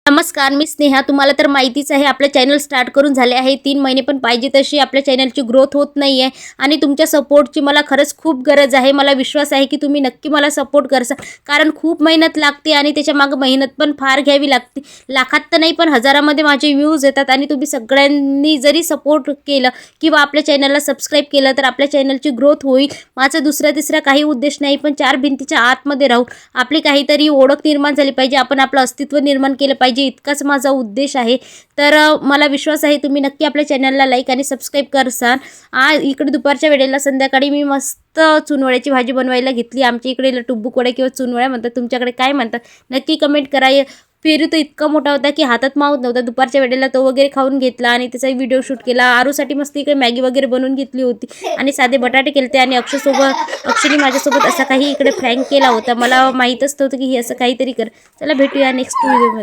नमस्कार, मी स्नेहा. तुम्हाला तर माहितीच आहे आपलं चॅनल स्टार्ट करून झाले आहे 3 महिने, पण पाहिजे तशी आपल्या चॅनलची ग्रोथ होत नाही आहे आणि तुमच्या सपोर्टची मला खरंच खूप गरज आहे. मला विश्वास आहे की तुम्ही नक्की मला सपोर्ट करसाल, कारण खूप मेहनत लागते आणि त्याच्यामागं मेहनत पण फार घ्यावी लागते. लाखात तर नाही, पण हजारामध्ये माझे व्ह्यूज येतात आणि तुम्ही सगळ्यांनी जरी सपोर्ट केलं किंवा आपल्या चॅनलला सबस्क्राईब केलं तर आपल्या चॅनलची ग्रोथ होईल. माझा दुसरा-तिसरा काही उद्देश नाही, पण 4 भिंतीच्या आतमध्ये राहून आपली काहीतरी ओळख निर्माण झाली पाहिजे, आपण आपलं अस्तित्व निर्माण केलं पाहिजे, इतकाच माझा उद्देश आहे. तर मला विश्वास आहे तुम्ही नक्की आपल्या चॅनलला लाईक आणि सबस्क्राईब करसाल. इकडे दुपारच्या वेळेला संध्याकाळी मी मस्त चुनवड्याची भाजी बनवायला घेतली. आमच्या इकडे टुब्बूक वड्या किंवा चुनवड्या म्हणतात, तुमच्याकडे काय म्हणतात नक्की कमेंट करा. पेरू तर इतका मोठा होता की हातात मावत नव्हता. दुपारच्या वेळेला तो वगैरे खाऊन घेतला आणि त्याचा व्हिडिओ शूट केला. आरूसाठी मस्त इकडे मॅगी वगैरे बनवून घेतली होती आणि साधे बटाटे केलते आणि अक्षयने माझ्यासोबत असा काही इकडे फ्रँक केला होता. मला माहीतच नव्हतं की हे असं काहीतरी कर. चला भेटूया नेक्स्ट व्हिडिओमध्ये.